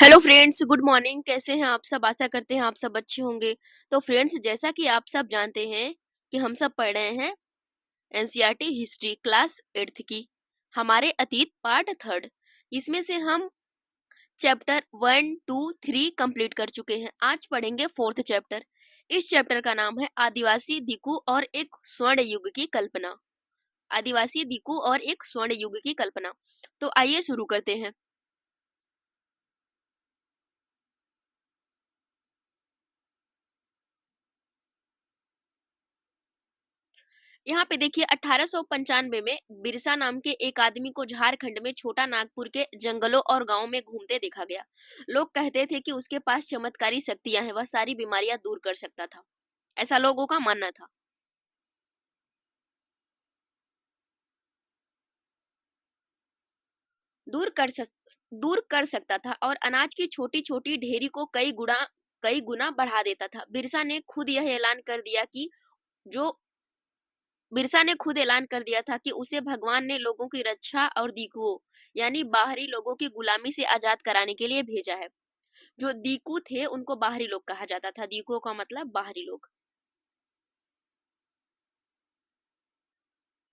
Hello friends, good morning. कैसे हैं आप सब? आशा करते हैं आप सब अच्छे होंगे। तो फ्रेंड्स, जैसा कि आप सब जानते हैं कि हम सब पढ़ रहे हैं एनसीईआरटी हिस्ट्री क्लास 8th की हमारे अतीत पार्ट 3rd। इसमें से हम चैप्टर 1, 2, 3 कंप्लीट कर चुके हैं। आज पढ़ेंगे 4th चैप्टर। इस चैप्टर का नाम है आदिवासी दिकू और एक स्वर्ण युग की कल्पना। आदिवासी दिकू और एक स्वर्ण युग की कल्पना। तो आइए शुरू करते हैं। यहाँ पे देखिए 1895 में बिरसा नाम के एक आदमी को झारखंड में छोटा नागपुर के जंगलों और गांवों में घूमते देखा गया। लोग कहते थे कि उसके पास चमत्कारी शक्तियां हैं, वह सारी बीमारियां दूर कर सकता था। ऐसा लोगों का मानना था। दूर कर सक, दूर कर सकता था और अनाज की छोटी छोटी ढेरी को कई गुना बढ़ा देता था। जो बिरसा ने खुद ऐलान कर दिया था कि उसे भगवान ने लोगों की रक्षा और दीकुओं यानी बाहरी लोगों की गुलामी से आजाद कराने के लिए भेजा है। जो दीकू थे उनको बाहरी लोग कहा जाता था। दीकुओं का मतलब बाहरी लोग।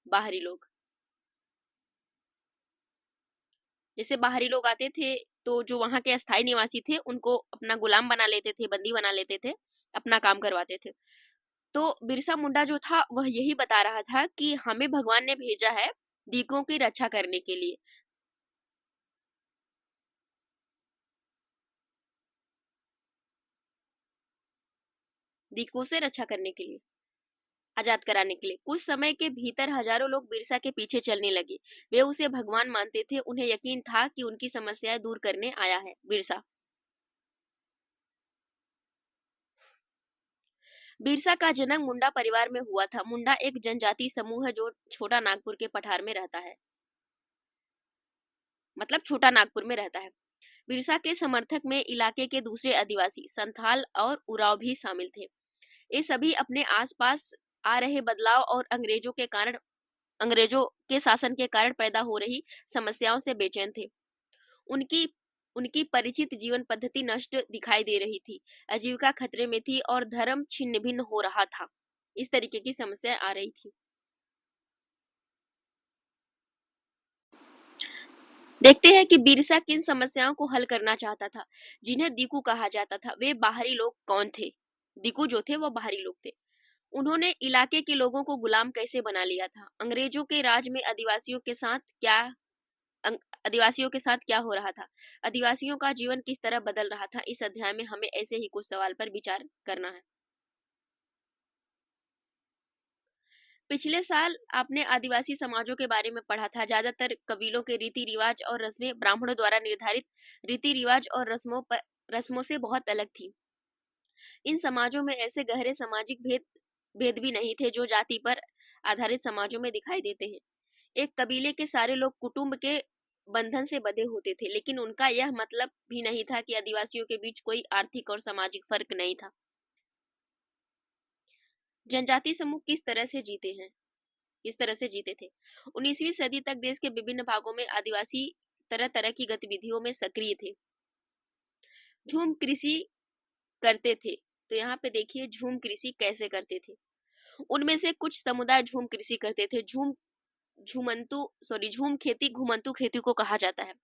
बाहरी लोग जैसे बाहरी लोग आते थे तो जो वहां के अस्थायी निवासी थे उनको अपना गुलाम बना लेते थे, बंदी बना लेते थे, अपना काम करवाते थे। तो बिरसा मुंडा जो था वह यही बता रहा था कि हमें भगवान ने भेजा है दीकुओं की रक्षा करने के लिए। दीकुओं से रक्षा करने के लिए, आजाद कराने के लिए। कुछ समय के भीतर हजारों लोग बिरसा के पीछे चलने लगे। वे उसे भगवान मानते थे। उन्हें यकीन था कि उनकी समस्याएं दूर करने आया है बिरसा। बिरसा का जन्म मुंडा परिवार में हुआ था। मुंडा एक जनजाति समूह है जो छोटा नागपुर के पठार में रहता है। मतलब छोटा नागपुर में रहता है। बिरसा के समर्थक में इलाके के दूसरे आदिवासी संथाल और उराव भी शामिल थे। ये सभी अपने आसपास आ रहे बदलाव और अंग्रेजों के शासन के कारण पैदा हो रही समस्याओं से बेचैन थे। उनकी उनकी परिचित जीवन पद्धति नष्ट दिखाई दे रही थी। आजीविका खतरे में थी और धर्म छिन्न भिन्न हो रहा था। इस तरीके की समस्या आ रही थी। देखते हैं कि बिरसा किन समस्याओं को हल करना चाहता था। जिन्हें दीकू कहा जाता था वे बाहरी लोग कौन थे? दीकू जो थे वो बाहरी लोग थे। उन्होंने इलाके के लोगों को गुलाम कैसे बना लिया था? अंग्रेजों के राज में आदिवासियों के साथ क्या हो रहा था? आदिवासियों का जीवन किस तरह बदल रहा था? इस अध्याय में हमें ऐसे ही कुछ सवाल पर विचार करना है। पिछले साल आपने आदिवासी समाजों के बारे में पढ़ा था। ज्यादातर कबीलों के रीति रिवाज और रस्में ब्राह्मणों द्वारा निर्धारित रीति रिवाज और रस्मों से बहुत अलग थी। इन समाजों में ऐसे गहरे सामाजिक भेद भेद भी नहीं थे जो जाति पर आधारित समाजों में दिखाई देते हैं। एक कबीले के सारे लोग कुटुंब के बंधन से बंधे होते थे, लेकिन उनका यह मतलब भी नहीं था कि आदिवासियों के बीच कोई आर्थिक और सामाजिक फर्क नहीं था। जनजाति समूह किस तरह से जीते थे? 19वीं सदी तक देश के विभिन्न भागों में आदिवासी तरह तरह की गतिविधियों में सक्रिय थे। झूम कृषि करते थे। तो यहाँ पे देखिए झूम कृषि कैसे करते थे। उनमें से कुछ समुदाय झूम कृषि करते थे। झूम खेती घुमंतू खेती को कहा जाता है।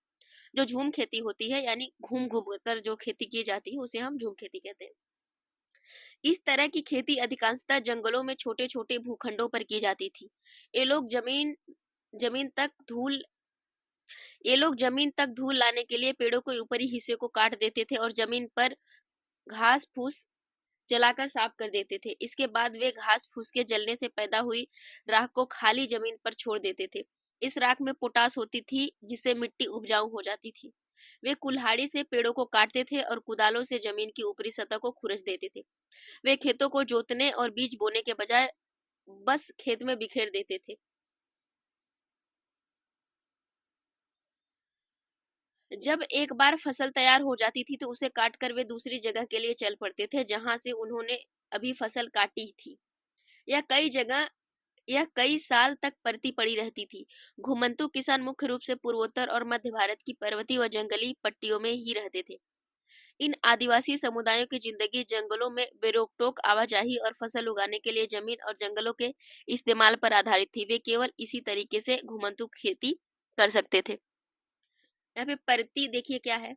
जो झूम खेती होती है यानी घूम घूम कर जो खेती की जाती है उसे हम झूम खेती कहते हैं। इस तरह की खेती अधिकांशतः जंगलों में छोटे छोटे भूखंडों पर की जाती थी। ये लोग जमीन तक धूल ये लोग जमीन तक धूल लाने के लिए पेड़ों के ऊपरी हिस्से को काट देते थे और जमीन पर घास फूस जलाकर साफ कर देते थे। इसके बाद वे घास फूस के जलने से पैदा हुई राख को खाली जमीन पर छोड़ देते थे। इस राख में पोटास होती थी जिससे मिट्टी उपजाऊ हो जाती थी। वे कुल्हाड़ी से पेड़ों को काटते थे और कुदालों से जमीन की ऊपरी सतह को खुरच देते थे। वे खेतों को जोतने और बीज बोने के बजाय बस खेत में बिखेर देते थे। जब एक बार फसल तैयार हो जाती थी तो उसे काटकर वे दूसरी जगह के लिए चल पड़ते थे जहां से उन्होंने अभी फसल काटी थी। यह कई जगह यह कई साल तक पड़ती पड़ी रहती थी। घुमंतू किसान मुख्य रूप से पूर्वोत्तर और मध्य भारत की पर्वतीय व जंगली पट्टियों में ही रहते थे। इन आदिवासी समुदायों की जिंदगी जंगलों में बेरोक-टोक आवाजाही और फसल उगाने के लिए जमीन और जंगलों के इस्तेमाल पर आधारित थी। वे केवल इसी तरीके से घुमंतू खेती कर सकते थे। यहाँ पे परती देखिए क्या है,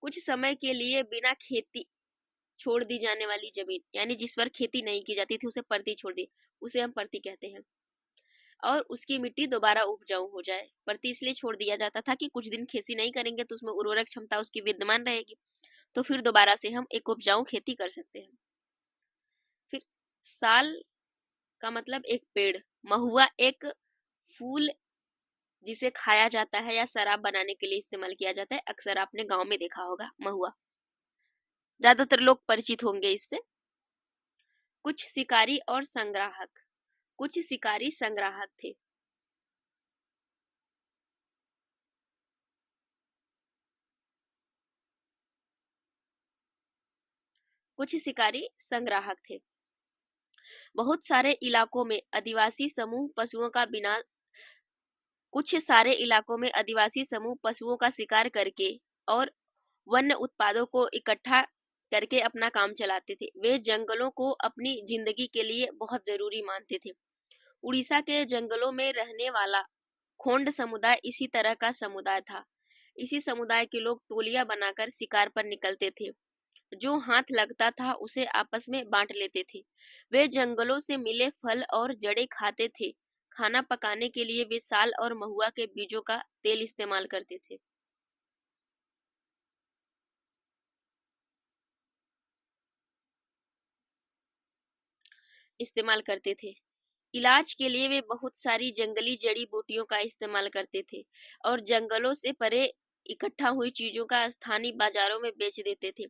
कुछ समय के लिए बिना खेती छोड़ दी जाने वाली जमीन, यानी जिस पर खेती नहीं की जाती थी उसे परती छोड़ दी, उसे हम परती कहते हैं। और उसकी मिट्टी दोबारा उपजाऊ हो जाए। परती इसलिए छोड़ दिया जाता था कि कुछ दिन खेती नहीं करेंगे तो उसमें उर्वरक क्षमता उसकी विद्यमान रहेगी, तो फिर दोबारा से हम एक उपजाऊ खेती कर सकते हैं। फिर साल का मतलब एक पेड़। महुआ एक फूल जिसे खाया जाता है या शराब बनाने के लिए इस्तेमाल किया जाता है। अक्सर आपने गांव में देखा होगा महुआ, ज्यादातर लोग परिचित होंगे इससे। कुछ शिकारी और संग्राहक, कुछ शिकारी संग्राहक थे। कुछ शिकारी संग्राहक थे। बहुत सारे इलाकों में आदिवासी समूह पशुओं का बिना कुछ सारे इलाकों में आदिवासी समूह पशुओं का शिकार करके और वन्य उत्पादों को इकट्ठा करके अपना काम चलाते थे। वे जंगलों को अपनी जिंदगी के लिए बहुत जरूरी मानते थे। उड़ीसा के जंगलों में रहने वाला खोंड समुदाय इसी तरह का समुदाय था। इसी समुदाय के लोग टोलियां बनाकर शिकार पर निकलते थे। जो हाथ लगता था उसे आपस में बांट लेते थे। वे जंगलों से मिले फल और जड़ें खाते थे। खाना पकाने के लिए वे साल और महुआ के बीजों का तेल इस्तेमाल करते थे। इलाज के लिए वे बहुत सारी जंगली जड़ी बूटियों का इस्तेमाल करते थे और जंगलों से परे इकट्ठा हुई चीजों का स्थानीय बाजारों में बेच देते थे।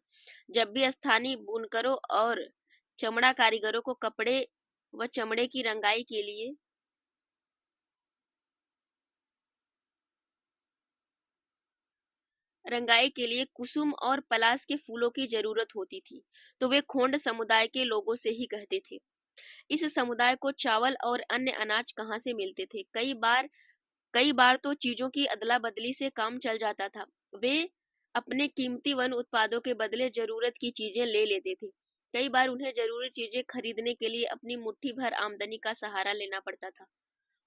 जब भी स्थानीय बुनकरों और चमड़ा कारीगरों को कपड़े व चमड़े की रंगाई के लिए कुसुम और पलाश के फूलों की जरूरत होती थी, तो वे खोंड समुदाय के लोगों से ही कहते थे। इस समुदाय को चावल और अन्य अनाज कहाँ से मिलते थे? कई बार तो चीजों की अदला बदली से काम चल जाता था। वे अपने कीमती वन उत्पादों के बदले जरूरत की चीजें ले लेते थे। कई बार उन्हें जरूरी चीजें खरीदने के लिए अपनी मुट्ठी भर आमदनी का सहारा लेना पड़ता था।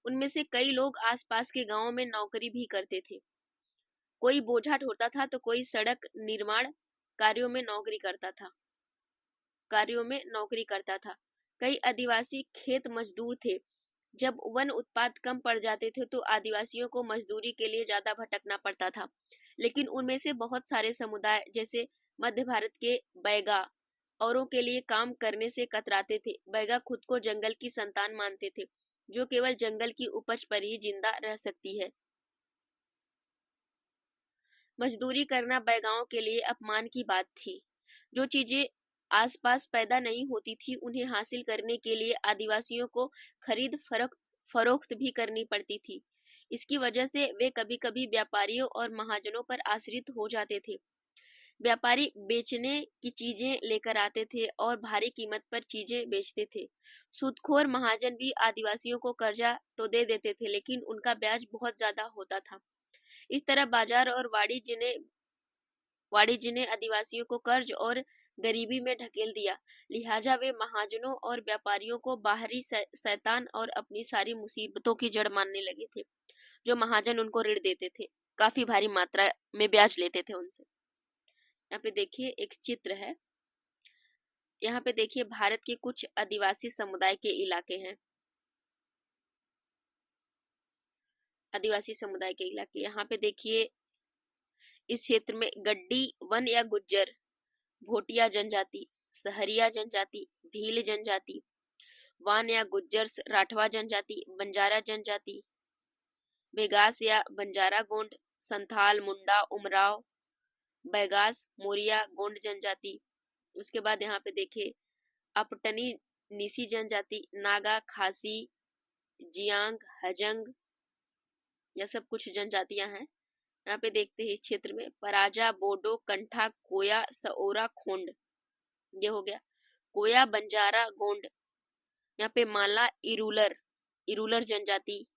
उनमें से कई लोग आसपास के गांवों में नौकरी भी करते थे। कोई बोझा ढोता था तो कोई सड़क निर्माण कार्यों में नौकरी करता था कार्यों में नौकरी करता था। कई आदिवासी खेत मजदूर थे। जब वन उत्पाद कम पड़ जाते थे तो आदिवासियों को मजदूरी के लिए ज्यादा भटकना पड़ता था। लेकिन उनमें से बहुत सारे समुदाय जैसे मध्य भारत के बैगा औरों के लिए काम करने से कतराते थे। बैगा खुद को जंगल की संतान मानते थे, जो केवल जंगल की उपज पर ही जिंदा रह सकती है। मजदूरी करना बैगाओं के लिए अपमान की बात थी। जो चीजें आसपास पैदा नहीं होती थी उन्हें हासिल करने के लिए आदिवासियों को खरीद फरोख्त भी करनी पड़ती थी। इसकी वजह से वे कभी-कभी व्यापारियों और महाजनों पर आश्रित हो जाते थे। व्यापारी बेचने की चीजें लेकर आते थे और भारी कीमत पर चीजें बेचते थे। सूदखोर महाजन भी आदिवासियों को कर्जा तो दे देते थे, लेकिन उनका ब्याज बहुत ज्यादा होता था। इस तरह बाजार और वाणिज्य ने आदिवासियों को कर्ज और गरीबी में ढकेल दिया। लिहाजा वे महाजनों और व्यापारियों को बाहरी शैतान और अपनी सारी मुसीबतों की जड़ मानने लगे थे। जो महाजन उनको ऋण देते थे, काफी भारी मात्रा में ब्याज लेते थे उनसे। यहाँ पे देखिए एक चित्र है। यहाँ पे देखिए भारत के कुछ आदिवासी समुदाय के इलाके हैं। आदिवासी समुदाय के इलाके यहाँ पे देखिए, इस क्षेत्र में गड्डी वन या गुज्जर, भोटिया जनजाति, सहरिया जनजाति, भील जनजाति, वान या गुज्जर राठवा जनजाति, बंजारा जनजाति, बेगास या बंजारा गोंड, संथाल, मुंडा, उमराव, बैगास, मोरिया, गोंड जनजाति। उसके बाद यहाँ पे देखिए अपटनी, निसी जनजाति, नागा, खासी, जियांग, हजंग, यह सब कुछ जनजातियां हैं। यहाँ पे देखते हैं इस क्षेत्र में पराजा, बोडो, कंठा, कोया, सओरा, खोंड, ये हो गया। कोया, बंजारा, गोंड। यहाँ पे माला, इरूलर जनजाति।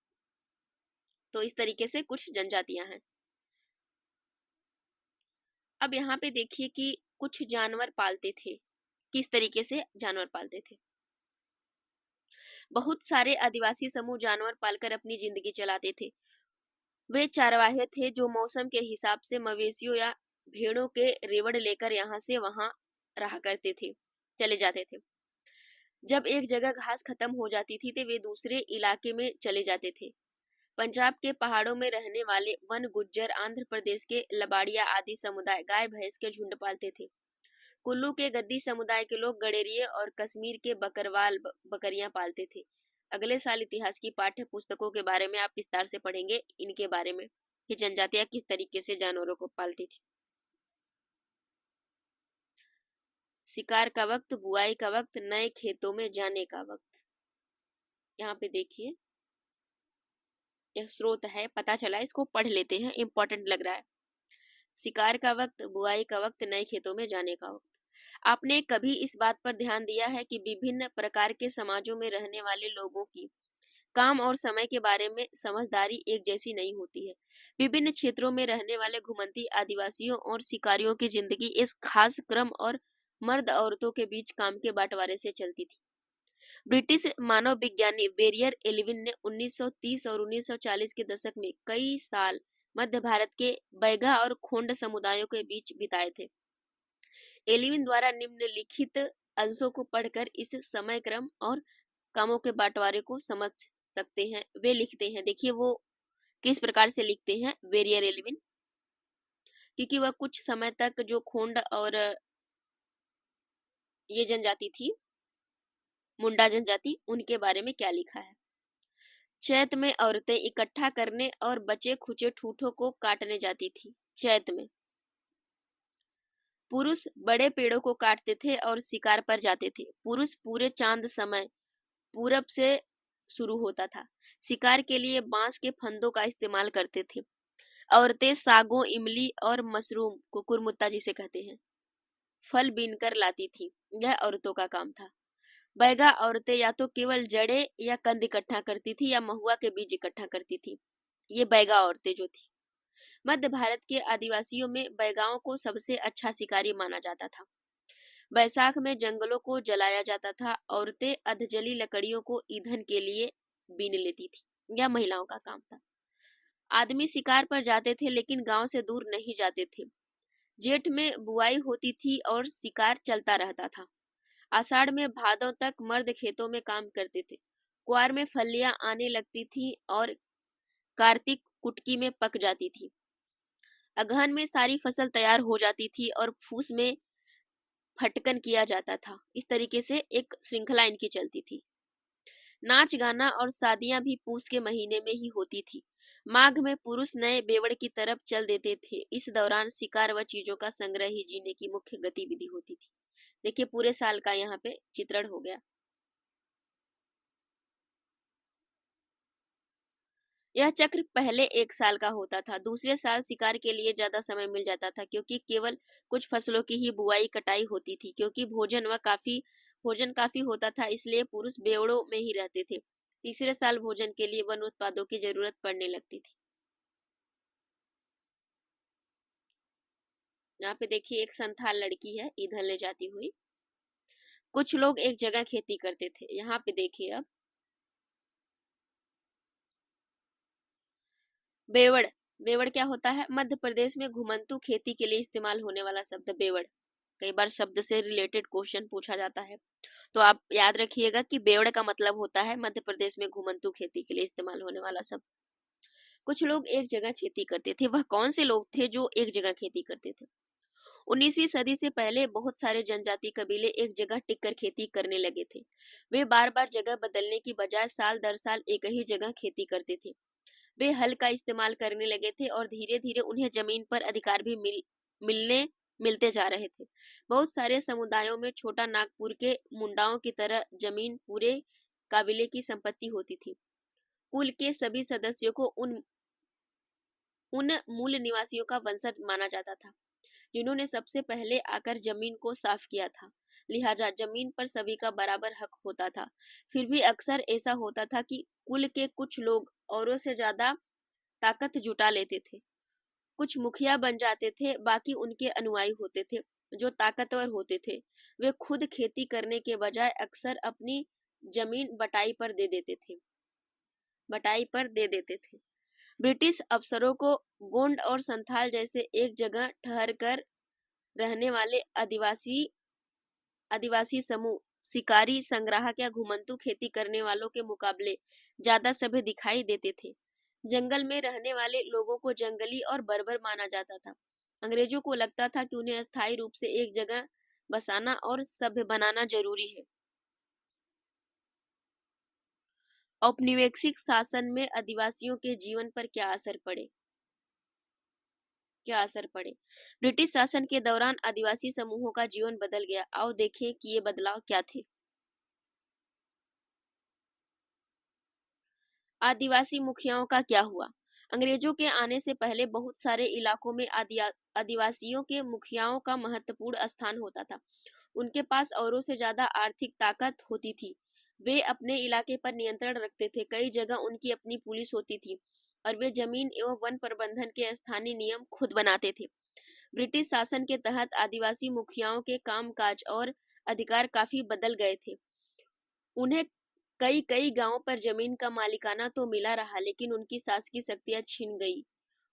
तो इस तरीके से कुछ जनजातियां हैं। अब यहाँ पे देखिए कि कुछ जानवर पालते थे। किस तरीके से जानवर पालते थे? बहुत सारे आदिवासी समूह जानवर पालकर अपनी जिंदगी चलाते थे। वे चरवाहे थे जो मौसम के हिसाब से मवेशियों या भेड़ों के रेवड़ लेकर यहाँ से वहां रहा करते थे, चले जाते थे। जब एक जगह घास खत्म हो जाती थी तो वे दूसरे इलाके में चले जाते थे। पंजाब के पहाड़ों में रहने वाले वन गुज्जर, आंध्र प्रदेश के लबाड़िया आदि समुदाय गाय भैंस के झुंड पालते थे। कुल्लू के गद्दी समुदाय के लोग गडेरिये और कश्मीर के बकरवाल बकरियां पालते थे। अगले साल इतिहास की पाठ्य पुस्तकों के बारे में आप विस्तार से पढ़ेंगे इनके बारे में कि जनजातियां किस तरीके से जानवरों को पालती थी। शिकार का वक्त, बुआई का वक्त, नए खेतों में जाने का वक्त। यहाँ पे देखिए यह स्रोत है, पता चला, इसको पढ़ लेते हैं, इंपॉर्टेंट लग रहा है। शिकार का वक्त, बुआई का वक्त, नए खेतों में जाने का वक्त। आपने कभी इस बात पर ध्यान दिया है कि विभिन्न प्रकार के समाजों में रहने वाले लोगों की काम और समय के बारे में समझदारी एक जैसी नहीं होती है। विभिन्न क्षेत्रों में रहने वाले घुमंती आदिवासियों और शिकारियों की जिंदगी इस खास क्रम और मर्द औरतों के बीच काम के बंटवारे से चलती थी। ब्रिटिश मानव विज्ञानी वेरियर एलिविन ने 1930 और 1940 के दशक में कई साल मध्य भारत के बैगा और खोंड समुदायों के बीच बिताए थे। एलिविन द्वारा निम्नलिखित अंशों को पढ़कर इस समय क्रम और कामों के बंटवारे को समझ सकते हैं। वे लिखते हैं, देखिए वो किस प्रकार से लिखते हैं वेरियर एलिविन, क्योंकि वह कुछ समय तक जो खोंड और ये जनजाति थी, मुंडा जनजाति, उनके बारे में क्या लिखा है। चैत में औरतें इकट्ठा करने और बचे खुचे ठूठों को काटने जाती थी। चैत में पुरुष बड़े पेड़ों को काटते थे और शिकार पर जाते थे। पुरुष पूरे चांद समय पूरब से शुरू होता था। शिकार के लिए बांस के फंदों का इस्तेमाल करते थे। औरतें सागों, इमली और मशरूम को कुरमुत्ता जिसे कहते हैं, फल बीनकर लाती थी। यह औरतों का काम था। बैगा औरतें या तो केवल जड़े या कंद इकट्ठा करती थी या महुआ के बीज इकट्ठा करती थी। ये बैगा औरतें जो थी। मध्य भारत के आदिवासियों में बैगाओं को सबसे अच्छा शिकारी माना जाता था। बैसाख में जंगलों को जलाया जाता था। औरतें अधजली लकड़ियों को ईंधन के लिए बीन लेती थी। यह महिलाओं का काम था। आदमी शिकार पर जाते थे लेकिन गांव से दूर नहीं जाते थे। जेठ में बुआई होती थी और शिकार चलता रहता था। आषाढ़ में भादों तक मर्द खेतों में काम करते थे। कुआर में फलियां आने लगती थी और कार्तिक कुटकी में पक जाती थी। अगहन में सारी फसल तैयार हो जाती थी और फूस में फटकन किया जाता था। इस तरीके से एक श्रृंखला इनकी चलती थी। नाच गाना और शादियां भी पूस के महीने में ही होती थी। माघ में पुरुष नए बेवड़ की तरफ चल देते थे। इस दौरान शिकार व चीजों का संग्रह ही जीने की मुख्य गतिविधि होती थी। देखिए पूरे साल का यहाँ पे चित्रण हो गया। यह चक्र पहले एक साल का होता था। दूसरे साल शिकार के लिए ज्यादा समय मिल जाता था क्योंकि केवल कुछ फसलों की ही बुआई कटाई होती थी। क्योंकि भोजन काफी होता था, इसलिए पुरुष बेवड़ों में ही रहते थे। तीसरे साल भोजन के लिए वन उत्पादों की जरूरत पड़ने लगती थी। यहाँ पे देखिए एक संथाल लड़की है ईंधन ले जाती हुई। कुछ लोग एक जगह खेती करते थे। यहाँ पे देखिए अब बेवड़। बेवड़ क्या होता है? मध्य प्रदेश में घुमंतू खेती के लिए इस्तेमाल होने वाला शब्द बेवड़। कई बार शब्द से रिलेटेड क्वेश्चन पूछा जाता है, तो आप याद रखिएगा कि बेवड़ का मतलब होता है मध्य प्रदेश में घुमंतू खेती के लिए इस्तेमाल होने वाला शब्द। कुछ लोग एक जगह खेती करते थे। वह कौन से लोग थे जो एक जगह खेती करते थे? 19वीं सदी से पहले बहुत सारे जनजाति कबीले एक जगह टिककर खेती करने लगे थे। वे बार बार जगह बदलने की बजाय साल दर साल एक ही जगह खेती करते थे। वे हल का इस्तेमाल करने लगे थे और धीरे धीरे उन्हें जमीन पर अधिकार भी मिलते जा रहे थे। बहुत सारे समुदायों में छोटा नागपुर के मुंडाओं की तरह जमीन पूरे काबिले की संपत्ति होती थी। कुल के सभी सदस्यों को उन मूल निवासियों का वंशज माना जाता था जिन्होंने सबसे पहले आकर जमीन को साफ किया था। लिहाजा जमीन पर सभी का बराबर हक होता था। फिर भी अक्सर ऐसा होता था कि कुल के कुछ लोग औरों से ज्यादा ताकत जुटा लेते थे। कुछ मुखिया बन जाते थे, बाकी उनके अनुयायी होते थे जो ताकतवर होते थे। वे खुद खेती करने के बजाय अक्सर अपनी जमीन बटाई पर दे देते थे। ब्रिटिश अफसरों को गोंड और संथाल जैसे एक जगह ठहर कर रहने वाले आदिवासी समूह शिकारी, संग्राहक या घुमंतू खेती करने वालों के मुकाबले ज्यादा सभ्य दिखाई देते थे। जंगल में रहने वाले लोगों को जंगली और बर्बर माना जाता था। अंग्रेजों को लगता था कि उन्हें अस्थायी रूप से एक जगह बसाना और सभ्य बनाना जरूरी है। औपनिवेशिक शासन में आदिवासियों के जीवन पर क्या असर पड़े। ब्रिटिश शासन के दौरान आदिवासी समूहों का जीवन बदल गया। आओ देखें कि ये बदलाव क्या थे। आदिवासी मुखियाओं का क्या हुआ। अंग्रेजों के आने से पहले बहुत सारे इलाकों में आदिवासियों के मुखियाओं का महत्वपूर्ण स्थान होता था। उनके पास औरों से ज्यादा आर्थिक ताकत होती थी। वे अपने इलाके पर नियंत्रण रखते थे। कई जगह उनकी अपनी पुलिस होती थी और वे जमीन एवं वन प्रबंधन के स्थानीय नियम खुद बनाते थे। ब्रिटिश शासन के तहत आदिवासी मुखियाओं के कामकाज और अधिकार काफी बदल गए थे। उन्हें कई कई गांवों पर जमीन का मालिकाना तो मिला रहा, लेकिन उनकी शासकीय शक्तियां छिन गई।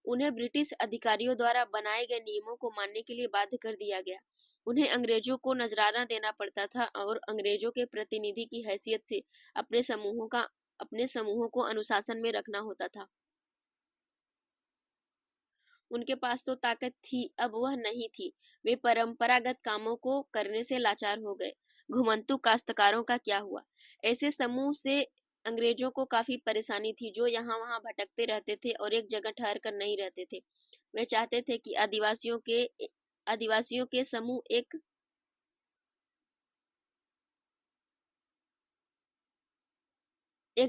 उन्हें ब्रिटिश अधिकारियों द्वारा बनाए गए नियमों को मानने के लिए बाध्य कर दिया गया। उन्हें अंग्रेजों को नजराना देना पड़ता था और अंग्रेजों के प्रतिनिधि की हैसियत से अपने समूहों को अनुशासन में रखना होता था। उनके पास तो ताकत थी, अब वह नहीं थी। वे परंपरागत कामों को करने से लाचार हो गए। घुमंतू काश्तकारों का क्या हुआ। ऐसे समूह से अंग्रेजों को काफी परेशानी थी, जो यहाँ वहाँ भटकते रहते थे और एक जगह ठहर कर नहीं रहते थे। वे चाहते थे कि आदिवासियों के समूह एक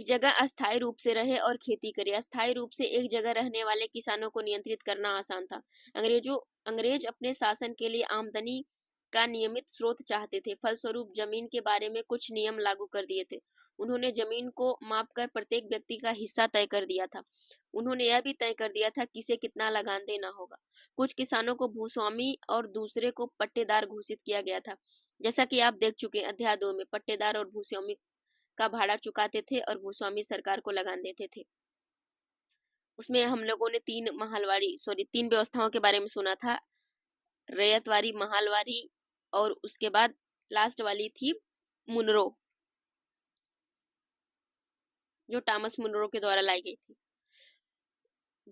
जगह अस्थायी रूप से रहे और खेती करे। अस्थायी रूप से एक जगह रहने वाले किसानों को नियंत्रित करना आसान था। अंग्रेज अपने शासन के लिए आमदनी का नियमित स्रोत चाहते थे। फलस्वरूप जमीन के बारे में कुछ नियम लागू कर दिए थे। उन्होंने जमीन को मापकर प्रत्येक व्यक्ति का हिस्सा तय कर दिया था। उन्होंने यह भी तय कर दिया था किसे कितना लगान देना होगा। कुछ किसानों को भूस्वामी और दूसरे को पट्टेदार घोषित किया गया था। जैसा कि आप देख चुके हैं अध्याय 2 में, पट्टेदार और भूस्वामी का भाड़ा चुकाते थे और भूस्वामी सरकार को लगान देते थे। उसमें हम लोगों ने तीन व्यवस्थाओं के बारे में सुना था। रैयतवारी, महालवारी और उसके बाद लास्ट वाली थी मुनरो, जो टॉमस मुनरो के द्वारा लाई गई थी।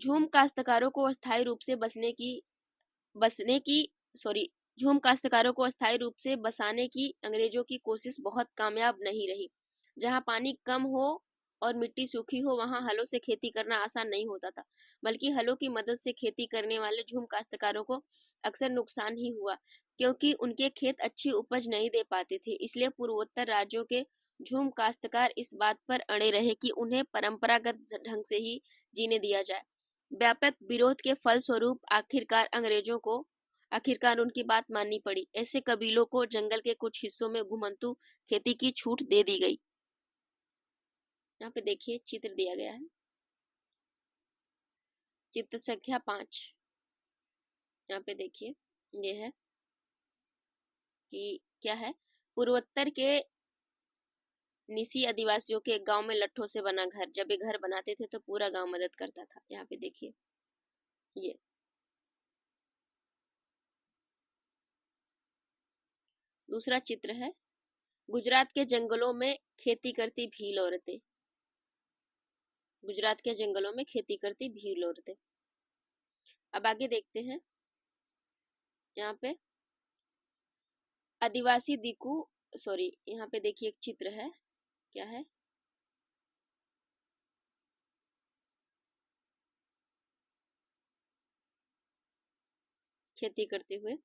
झूम काश्तकारों को अस्थायी रूप से बसाने की अंग्रेजों की कोशिश बहुत कामयाब नहीं रही। जहां पानी कम हो और मिट्टी सूखी हो, वहां हलों से खेती करना आसान नहीं होता था, बल्कि हलों की मदद से खेती करने वाले झूम काश्तकारों को अक्सर नुकसान ही हुआ, क्योंकि उनके खेत अच्छी उपज नहीं दे पाते थे। इसलिए पूर्वोत्तर राज्यों के झूम काश्तकार इस बात पर अड़े रहे कि उन्हें परंपरागत ढंग से ही जीने दिया जाए। व्यापक विरोध के फलस्वरूप आखिरकार उनकी बात माननी पड़ी। ऐसे कबीलों को जंगल के कुछ हिस्सों में घुमंतू खेती की छूट दे दी गई। यहाँ पे देखिए चित्र दिया गया है, चित्र संख्या 5। यहाँ पे देखिए ये है कि क्या है। पूर्वोत्तर के निसी आदिवासियों के गांव में लट्ठों से बना घर, जब ये घर बनाते थे तो पूरा गांव मदद करता था। यहाँ पे देखिए ये दूसरा चित्र है। गुजरात के जंगलों में खेती करती भील औरतें। गुजरात के जंगलों में खेती करती भील औरतें। अब आगे देखते हैं। यहाँ पे आदिवासी यहाँ पे देखिए एक चित्र है, क्या है, खेती करते हुए।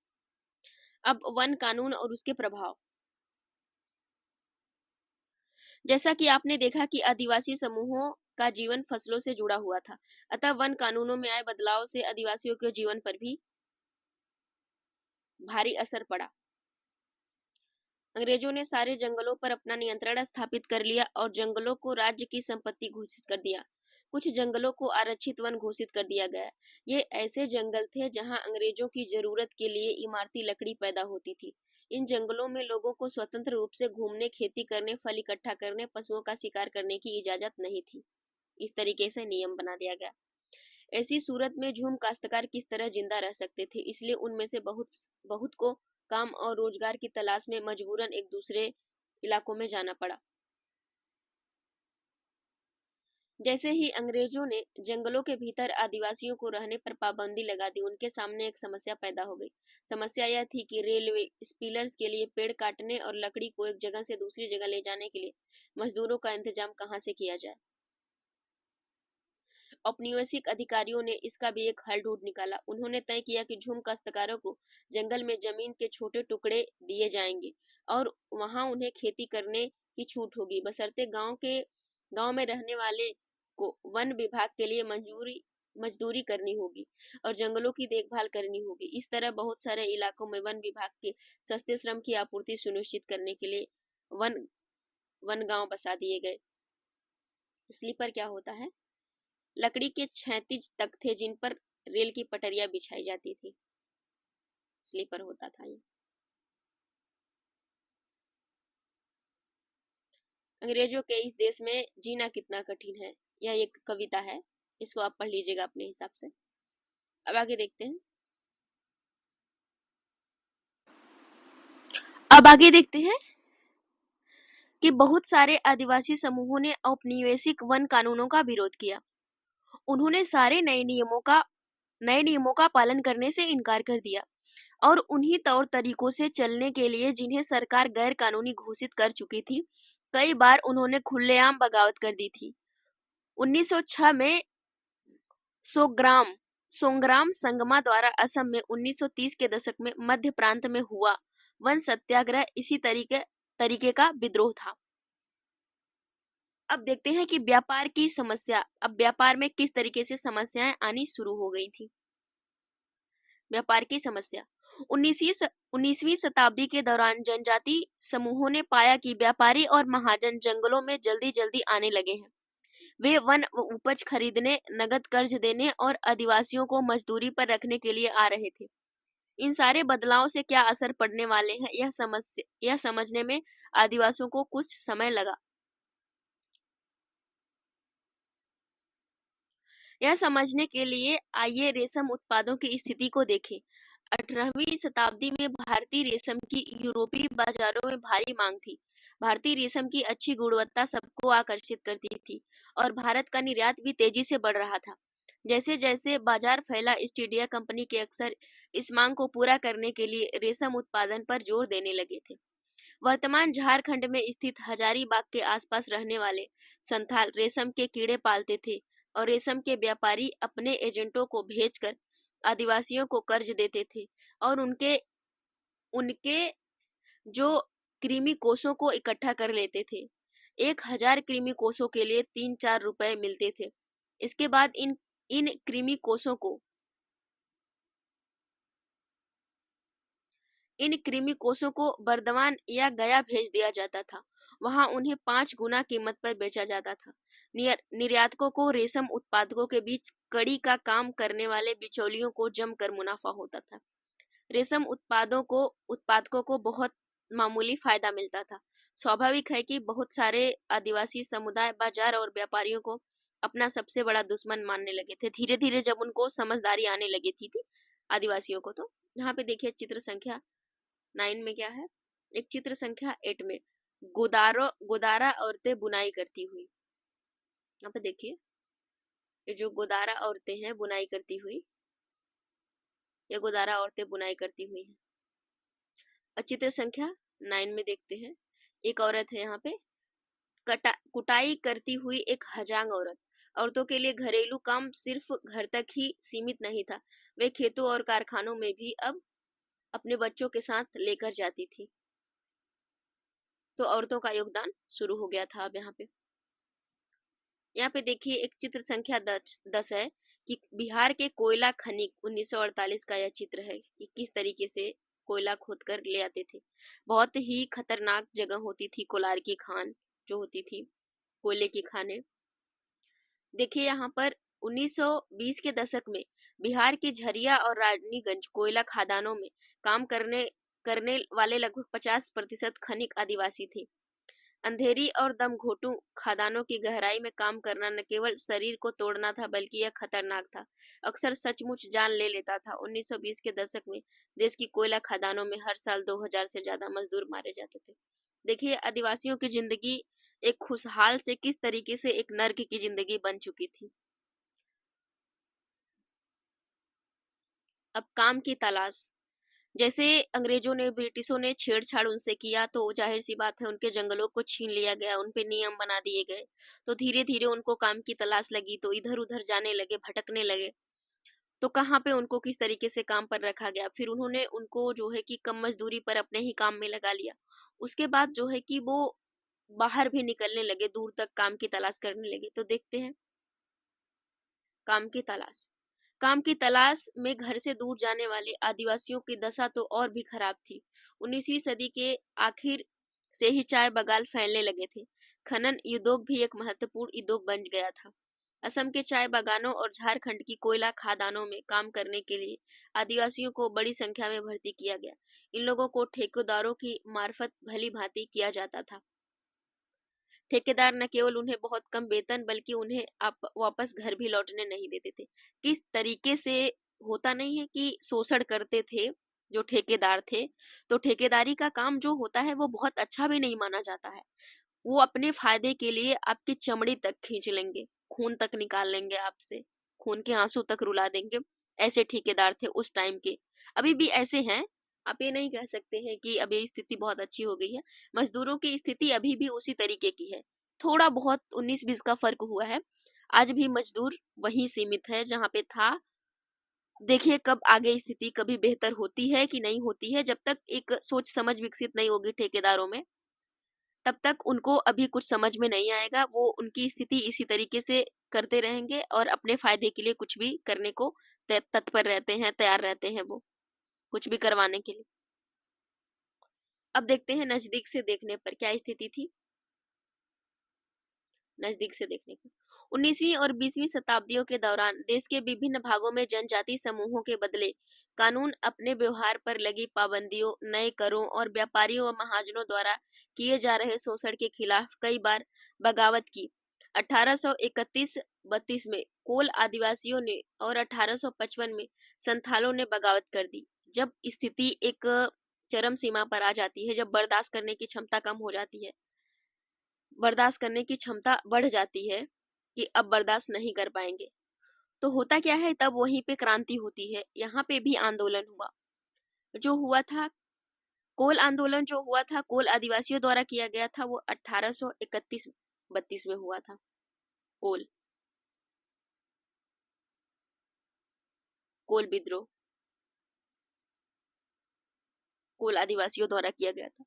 अब वन कानून और उसके प्रभाव। जैसा कि आपने देखा कि आदिवासी समूहों का जीवन फसलों से जुड़ा हुआ था, अतः वन कानूनों में आए बदलाव से आदिवासियों के जीवन पर भी भारी असर पड़ा। अंग्रेजों ने सारे जंगलों पर अपना नियंत्रण स्थापित कर लिया और जंगलों को राज्य की संपत्ति घोषित कर दिया। कुछ जंगलों को आरक्षित वन घोषित कर दिया गया। ये ऐसे जंगल थे जहां अंग्रेजों की जरूरत के लिए इमारती लकड़ी पैदा होती थी। इन जंगलों में लोगों को स्वतंत्र रूप से घूमने, खेती करने, फल इकट्ठा करने, पशुओं का शिकार करने की इजाजत नहीं थी। इस तरीके से नियम बना दिया गया। ऐसी सूरत में झूम काश्तकार किस तरह जिंदा रह सकते थे, इसलिए उनमें से बहुत बहुत को काम और रोजगार की तलाश में मजबूरन एक दूसरे इलाकों में जाना पड़ा। जैसे ही अंग्रेजों ने जंगलों के भीतर आदिवासियों को रहने पर पाबंदी लगा दी, उनके सामने एक समस्या पैदा हो गई। समस्या यह थी कि रेलवे स्पीलर्स के लिए पेड़ काटने और लकड़ी को एक जगह से दूसरी जगह ले जाने के लिए मजदूरों का इंतजाम कहाँ से किया जाए। औपनिवेशिक अधिकारियों ने इसका भी एक हल ढूंढ निकाला। उन्होंने तय किया कि झूम काश्तकारों को जंगल में जमीन के छोटे टुकड़े दिए जाएंगे और वहां उन्हें खेती करने की छूट होगी, बशर्ते गांव में रहने वाले को वन विभाग के लिए मजदूरी करनी होगी और जंगलों की देखभाल करनी होगी। इस तरह बहुत सारे इलाकों में वन विभाग के सस्ते श्रम की आपूर्ति सुनिश्चित करने के लिए वन वन गांव बसा दिए गए। स्लीपर क्या होता है? लकड़ी के 36 तख्त थे जिन पर रेल की पटरियां बिछाई जाती थी। स्लीपर होता था ये। अंग्रेजों के इस देश में जीना कितना कठिन है, यह एक कविता है, इसको आप पढ़ लीजिएगा अपने हिसाब से। अब आगे देखते हैं। कि बहुत सारे आदिवासी समूहों ने औपनिवेशिक वन कानूनों का विरोध किया। उन्होंने सारे नए नियमों का पालन करने से इनकार कर दिया और उन्हीं तौर तरीकों से चलने के लिए जिन्हें सरकार गैर कानूनी घोषित कर चुकी थी, कई बार उन्होंने खुलेआम बगावत कर दी थी। 1906 में सोंग्राम संगमा द्वारा असम में 1930 के दशक में मध्य प्रांत में हुआ वन सत्याग्रह इसी तरीके का विद्रोह था। अब देखते हैं कि व्यापार में किस तरीके से समस्याएं आनी शुरू हो गई थी। व्यापार की समस्या 19वीं शताब्दी के दौरान जनजाति समूहों ने पाया कि व्यापारी और महाजन जंगलों में जल्दी जल्दी आने लगे हैं। वे वन उपज खरीदने, नगद कर्ज देने और आदिवासियों को मजदूरी पर रखने के लिए आ रहे थे। इन सारे बदलावों से क्या असर पड़ने वाले हैं, यह समझने में आदिवासियों को कुछ समय लगा। यह समझने के लिए आइए रेशम उत्पादों की स्थिति को देखें। 18वीं शताब्दी में भारतीय रेशम की यूरोपीय बाजारों में भारी मांग थी। भारतीय रेशम की अच्छी गुणवत्ता सबको आकर्षित करती थी और भारत का निर्यात भी तेजी से बढ़ रहा था। जैसे जैसे बाजार फैला, ईस्ट इंडिया कंपनी के अक्सर इस मांग को पूरा करने के लिए रेशम उत्पादन पर जोर देने लगे थे। वर्तमान झारखंड में स्थित हजारीबाग के आसपास रहने वाले संथाल रेशम के कीड़े पालते थे और रेशम के व्यापारी अपने एजेंटों को भेजकर आदिवासियों को कर्ज देते थे और उनके जो कृमि कोषों को इकट्ठा कर लेते थे। 1000 कृमि कोषों के लिए 3-4 रुपए मिलते थे। इसके बाद इन कृमि कोषों को बर्दवान या गया भेज दिया जाता था। वहां उन्हें 5 गुना कीमत पर बेचा जाता था। निर्यातकों को रेशम उत्पादकों के बीच कड़ी का काम करने वाले बिचौलियों को जमकर मुनाफा होता था। रेशम उत्पादकों को बहुत मामूली फायदा मिलता था। स्वाभाविक है कि बहुत सारे आदिवासी समुदाय बाजार और व्यापारियों को अपना सबसे बड़ा दुश्मन मानने लगे थे। धीरे धीरे जब उनको समझदारी आने लगी थी आदिवासियों को। तो यहाँ पे देखिए चित्र संख्या 9 में क्या है, एक चित्र संख्या 8 में गोदारा औरतें बुनाई करती हुई। यहाँ पे देखिए ये जो गोदारा औरतें हैं बुनाई करती हुई, ये गोदारा औरतें बुनाई करती हुई हैं। और चित्र संख्या 9 में देखते हैं, एक औरत है यहाँ पे कुटाई करती हुई, एक हजांग औरत। औरतों के लिए घरेलू काम सिर्फ घर तक ही सीमित नहीं था, वे खेतों और कारखानों में भी अब अपने बच्चों के साथ लेकर जाती थी। तो औरतों का योगदान शुरू हो गया था। अब यहाँ पे देखिए एक चित्र संख्या 10 है कि बिहार के कोयला खनिक 1948 का यह चित्र है कि किस तरीके से कोयला खोद कर ले आते थे। बहुत ही खतरनाक जगह होती थी, कोलार की खान जो होती थी, कोयले की खानें। देखिए यहाँ पर 1920 के दशक में बिहार के झरिया और रानीगंज कोयला खदानों में काम करने करने वाले लगभग 50% खनिक आदिवासी थे। अंधेरी और दमघोटू खदानों की गहराई में काम करना न केवल शरीर को तोड़ना था बल्कि यह खतरनाक था, अक्सर सचमुच जान ले लेता था। 1920 के दशक में देश की कोयला खदानों में हर साल 2000 से ज्यादा मजदूर मारे जाते थे। देखिए आदिवासियों की जिंदगी एक खुशहाल से किस तरीके से एक नर्क की जिंदगी बन चुकी थी। अब काम की तलाश, जैसे अंग्रेजों ने ब्रिटिशों ने छेड़छाड़ उनसे किया तो जाहिर सी बात है उनके जंगलों को छीन लिया गया, उन पे नियम बना दिए गए। तो धीरे धीरे उनको काम की तलाश लगी तो इधर उधर जाने लगे, भटकने लगे। तो कहाँ पे उनको किस तरीके से काम पर रखा गया, फिर उन्होंने उनको जो है कि कम मजदूरी पर अपने ही काम में लगा लिया। उसके बाद जो है कि वो बाहर भी निकलने लगे, दूर तक काम की तलाश करने लगे। तो देखते हैं काम की तलाश। काम की तलाश में घर से दूर जाने वाले आदिवासियों की दशा तो और भी खराब थी। 19वीं सदी के आखिर से ही चाय बगाल फैलने लगे थे। खनन उद्योग भी एक महत्वपूर्ण उद्योग बन गया था। असम के चाय बागानों और झारखंड की कोयला खदानों में काम करने के लिए आदिवासियों को बड़ी संख्या में भर्ती किया गया। इन लोगों को ठेकेदारों की मार्फत भली भांति किया जाता था। ठेकेदार न केवल उन्हें बहुत कम वेतन बल्कि उन्हें आप वापस घर भी लौटने नहीं देते थे। किस तरीके से होता नहीं है कि शोषण करते थे जो ठेकेदार थे। तो ठेकेदारी का काम जो होता है वो बहुत अच्छा भी नहीं माना जाता है। वो अपने फायदे के लिए आपकी चमड़ी तक खींच लेंगे, खून तक निकाल लेंगे आपसे, खून के आंसू तक रुला देंगे। ऐसे ठेकेदार थे उस टाइम के, अभी भी ऐसे हैं। आप ये नहीं कह सकते हैं कि अभी स्थिति बहुत अच्छी हो गई है। मजदूरों की स्थिति अभी भी उसी तरीके की है। थोड़ा बहुत 19-20 का फर्क हुआ है। आज भी मजदूर वहीं सीमित है जहां पे था। देखिए कब आगे स्थिति कभी बेहतर होती है कि नहीं होती है। जब तक एक सोच समझ विकसित नहीं होगी ठेकेदारों में तब तक उनको अभी कुछ समझ में नहीं आएगा। वो उनकी स्थिति इसी तरीके से करते रहेंगे और अपने फायदे के लिए कुछ भी करने को तत्पर रहते हैं, तैयार रहते हैं वो कुछ भी करवाने के लिए। अब देखते हैं नजदीक से देखने पर क्या स्थिति थी। नजदीक से देखने पर 19वीं और 20वीं शताब्दियों के दौरान देश के विभिन्न भागों में जनजाति समूहों के बदले कानून अपने व्यवहार पर लगी पाबंदियों, नए करों और व्यापारियों व महाजनों द्वारा किए जा रहे शोषण के खिलाफ कई बार बगावत की। 1831-32 में कोल आदिवासियों ने और 1855 में संथालों ने बगावत कर दी। जब स्थिति एक चरम सीमा पर आ जाती है, जब बर्दाश्त करने की क्षमता कम हो जाती है, बर्दाश्त करने की क्षमता बढ़ जाती है कि अब बर्दाश्त नहीं कर पाएंगे, तो होता क्या है, तब वहीं पे क्रांति होती है। यहाँ पे भी आंदोलन हुआ। जो हुआ था कोल आंदोलन, जो हुआ था कोल आदिवासियों द्वारा किया गया था, वो 1831-32 में हुआ था। कोल कोल विद्रोह कोल आदिवासियों द्वारा किया गया था।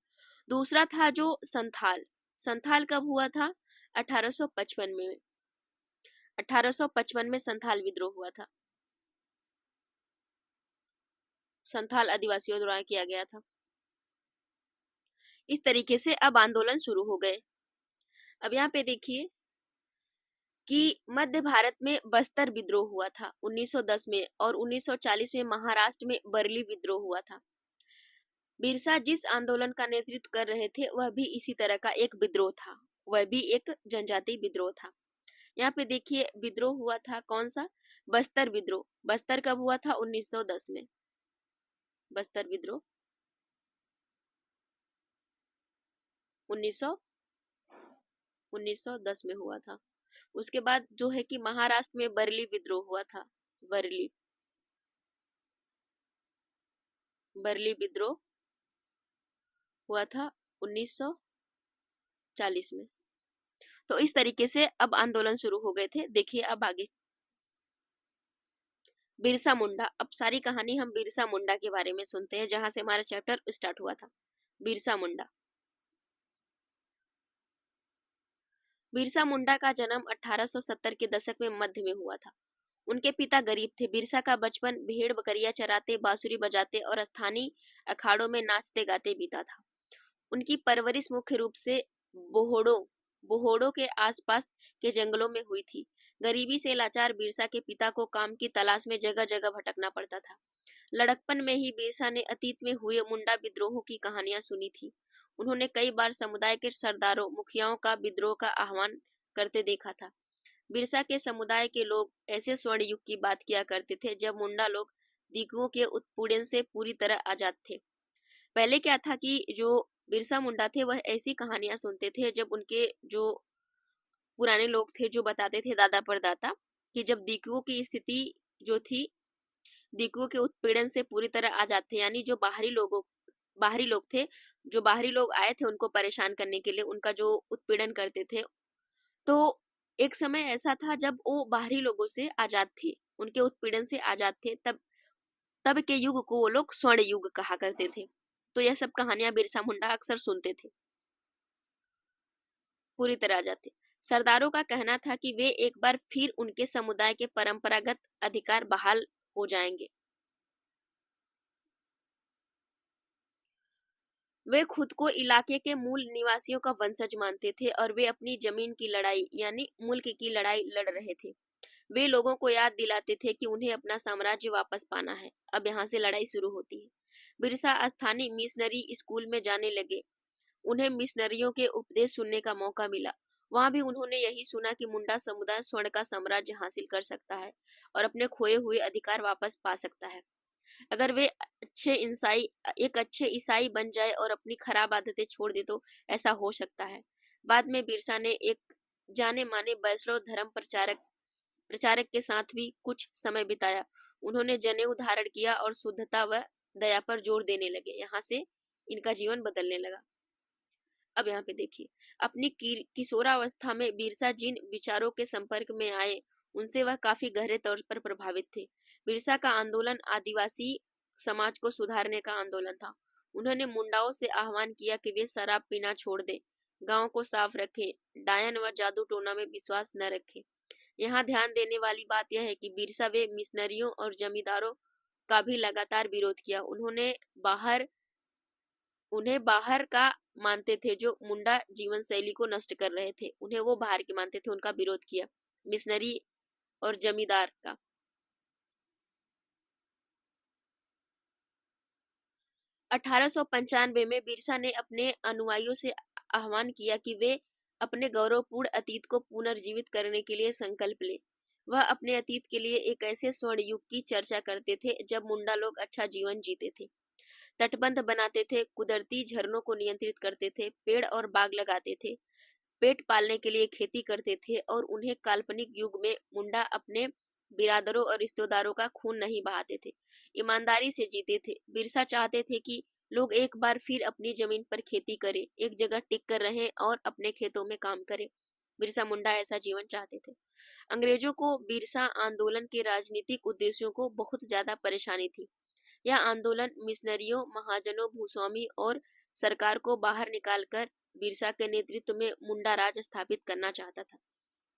दूसरा था जो संथाल। संथाल कब हुआ था? 1855 में। 1855 में संथाल विद्रोह हुआ था। संथाल आदिवासियों द्वारा किया गया था। इस तरीके से अब आंदोलन शुरू हो गए। अब यहाँ पे देखिए कि मध्य भारत में बस्तर विद्रोह हुआ था 1910 में और 1940 में महाराष्ट्र में बरली विद्रोह हुआ था। बिरसा जिस आंदोलन का नेतृत्व कर रहे थे वह भी इसी तरह का एक विद्रोह था। वह भी एक जनजाति विद्रोह था। यहाँ पे देखिए विद्रोह हुआ था कौन सा? बस्तर विद्रोह। बस्तर कब हुआ था? 1910 में। बस्तर विद्रोह 1910 में हुआ था। उसके बाद जो है कि महाराष्ट्र में बरली विद्रोह हुआ था। बरली बरली विद्रोह हुआ था 1940 में। तो इस तरीके से अब आंदोलन शुरू हो गए थे। देखिए अब आगे बिरसा मुंडा। अब सारी कहानी हम बिरसा मुंडा के बारे में सुनते हैं, जहां से हमारा चैप्टर स्टार्ट हुआ था। बिरसा मुंडा। बिरसा मुंडा का जन्म 1870 के दशक में मध्य में हुआ था। उनके पिता गरीब थे। बिरसा का बचपन भेड़ बकरियां चराते, बांसुरी बजाते और स्थानीय अखाड़ों में नाचते गाते बीता था। उनकी परवरिश मुख्य रूप से बोहोड़ों बोहोड़ों के आसपास के जंगलों में हुई थी, गरीबी से लाचार बिरसा के पिता को काम की तलाश में जगह जगह भटकना पड़ता था। लड़कपन में ही बिरसा ने अतीत में हुए मुंडा विद्रोहों की कहानियां सुनी थी। उन्होंने कई बार समुदाय के सरदारों मुखियाओं का विद्रोह का आह्वान करते देखा था। बिरसा के समुदाय के लोग ऐसे स्वर्ण युग की बात किया करते थे जब मुंडा लोग दिकुओं के उत्पीड़न से पूरी तरह आजाद थे। पहले क्या था कि जो बिरसा मुंडा थे वह ऐसी कहानियां सुनते थे जब उनके जो पुराने लोग थे जो बताते थे दादा परदाता कि जब दिकुओं की स्थिति जो थी, दिकुओं के उत्पीड़न से पूरी तरह आजाद थे, यानी जो बाहरी लोग थे, जो बाहरी लोग आए थे उनको परेशान करने के लिए, उनका जो उत्पीड़न करते थे। तो एक समय ऐसा था जब वो बाहरी लोगों से आजाद थे, उनके उत्पीड़न से आजाद थे। तब तब के युग को वो लोग स्वर्ण युग कहा करते थे। तो यह सब कहानियां बिरसा मुंडा अक्सर सुनते थे। पूरी तरह आजाद थे। सरदारों का कहना था कि वे एक बार फिर उनके समुदाय के परंपरागत अधिकार बहाल हो जाएंगे। वे खुद को इलाके के मूल निवासियों का वंशज मानते थे और वे अपनी जमीन की लड़ाई यानी मुल्क की लड़ाई लड़ रहे थे। वे लोगों को याद दिलाते थे कि उन्हें अपना साम्राज्य वापस पाना है, अब यहाँ से लड़ाई शुरू होती है। बिरसा स्थानीय मिशनरी स्कूल में जाने लगे। उन्हें मिशनरियों के उपदेश सुनने का मौका मिला। वहां भी उन्होंने यही सुना कि मुंडा समुदाय स्वर्ण का साम्राज्य हासिल कर सकता है और अपने खोए हुए अधिकार वापस पा सकता है अगर वे एक अच्छे ईसाई बन जाए और अपनी खराब आदतें छोड़ दे तो ऐसा हो सकता है। बाद में बिरसा ने एक जाने माने वैष्णव धर्म प्रचारक के साथ भी कुछ समय बिताया। उन्होंने जनेऊ धारण किया और शुद्धता व दया पर जोर देने लगे। यहाँ से इनका जीवन बदलने लगा। अब यहाँ पे देखिए, अपनी किशोरावस्था में बिरसा जिन विचारों के संपर्क में आए उनसे वह काफी गहरे तौर पर प्रभावित थे। बिरसा का आंदोलन आदिवासी समाज को सुधारने का आंदोलन था। उन्होंने मुंडाओं से आह्वान किया कि वे शराब पीना छोड़ दें, गांव को साफ रखें, डायन व जादू टोना में विश्वास न रखें। यहाँ ध्यान देने वाली बात यह है कि बिरसा वे मिशनरियों और जमींदारों का भी लगातार विरोध किया। उन्हें बाहर का मानते थे जो मुंडा जीवन शैली को नष्ट कर रहे थे, उन्हें वो बाहर के मानते थे, उनका विरोध किया मिशनरी और जमींदार का। 1895 में बिरसा ने अपने अनुयायियों से आह्वान किया कि वे अपने गौरवपूर्ण अतीत को पुनर्जीवित करने के लिए संकल्प ले। वह अपने अतीत के लिए एक ऐसे स्वर्ण युग की चर्चा करते थे जब मुंडा लोग अच्छा जीवन जीते थे, तटबंध बनाते थे, कुदरती झरनों को नियंत्रित करते थे, पेड़ और बाग लगाते थे, पेट पालने के लिए खेती करते थे और उन्हें काल्पनिक युग में मुंडा अपने बिरादरों और रिश्तेदारों का खून नहीं बहाते थे, ईमानदारी से जीते थे। बिरसा चाहते थे कि लोग एक बार फिर अपनी जमीन पर खेती करें, एक जगह टिक कर रहें और अपने खेतों में काम करें। बिरसा मुंडा ऐसा जीवन चाहते थे। अंग्रेजों को बिरसा आंदोलन के राजनीतिक उद्देश्यों को बहुत ज्यादा परेशानी थी। यह आंदोलन मिशनरियों, महाजनों, भूस्वामी और सरकार को बाहर निकालकर बिरसा के नेतृत्व में मुंडा राज स्थापित करना चाहता था।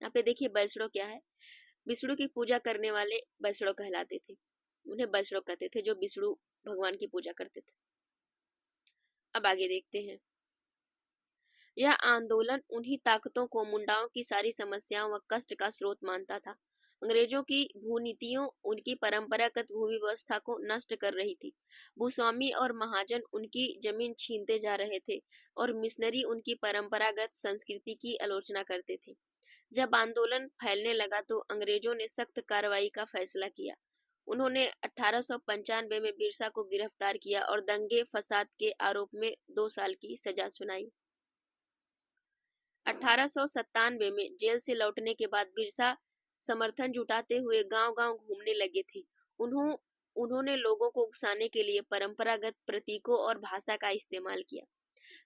यहाँ पे देखिए वैष्णव क्या है। विष्णु की पूजा करने वाले वैष्णव कहलाते थे। उन्हें वैष्णव कहते थे जो विष्णु भगवान की पूजा करते थे। अब आगे देखते हैं। यह आंदोलन उन्हीं ताकतों को मुंडाओं की सारी समस्याओं व कष्ट का स्रोत मानता था। अंग्रेजों की भूनीतियों उनकी परंपरागत भूमि व्यवस्था को नष्ट कर रही थी। भूस्वामी और महाजन उनकी जमीन छीनते जा रहे थे और मिशनरी उनकी परंपरागत संस्कृति की आलोचना करते थे। जब आंदोलन फैलने लगा तो अंग्रेजों ने सख्त कार्रवाई का फैसला किया। उन्होंने 1895 में बिरसा को गिरफ्तार किया और दंगे फसाद के आरोप में 2 साल की सजा सुनाई। 1897 में जेल से लौटने के बाद बिरसा समर्थन जुटाते हुए गांव-गांव घूमने लगे थे। उन्होंने लोगों को उकसाने के लिए परंपरागत प्रतीकों और भाषा का इस्तेमाल किया।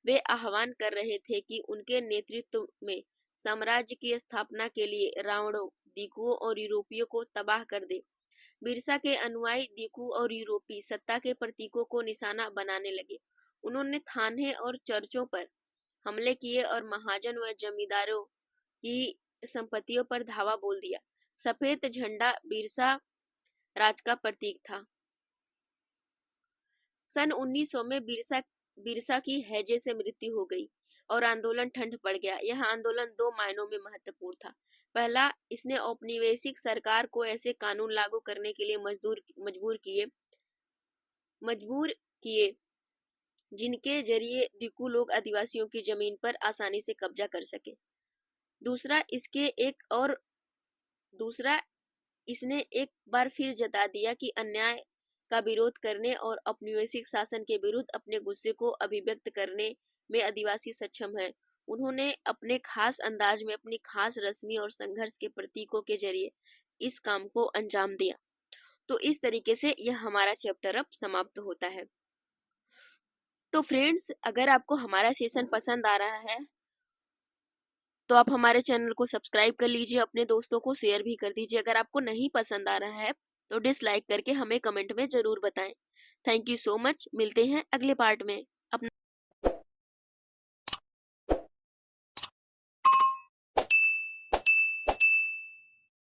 वे आह्वान कर रहे थे कि उनके नेतृत्व में साम्राज्य की स्थापना के लिए रावणों, दिकुओं और यूरोपियों को तबाह कर दे। बिरसा के अनुयायी दिकू और यूरोपी सत्ता के प्रतीकों को निशाना बनाने लगे। उन्होंने थाने और चर्चों पर हमले किए और महाजन व जमींदारों की संपत्तियों पर धावा बोल दिया। सफेद झंडा बिरसा राज का प्रतीक था। सन 1900 में बिरसा की हैजे से मृत्यु हो गई और आंदोलन ठंड पड़ गया। यह आंदोलन 2 मायनों में महत्वपूर्ण था। पहला, इसने औपनिवेशिक सरकार को ऐसे कानून लागू करने के लिए मजबूर किए जिनके जरिए दिकू लोग आदिवासियों की जमीन पर आसानी से कब्जा कर सके। दूसरा, इसने एक बार फिर जता दिया कि अन्याय का विरोध करने और औपनिवेशिक शासन के विरुद्ध अपने गुस्से को अभिव्यक्त करने में आदिवासी सक्षम है। उन्होंने अपने खास अंदाज में अपनी खास रस्मी और संघर्ष के प्रतीकों के जरिए इस काम को अंजाम दिया। तो इस तरीके से यह हमारा चैप्टर अब समाप्त होता है। तो फ्रेंड्स, अगर आपको हमारा सेशन पसंद आ रहा है तो आप हमारे चैनल को सब्सक्राइब कर लीजिए, अपने दोस्तों को शेयर भी कर दीजिए। अगर आपको नहीं पसंद आ रहा है तो डिसलाइक करके हमें कमेंट में जरूर बताएं। Thank you so much. मिलते हैं अगले पार्ट में।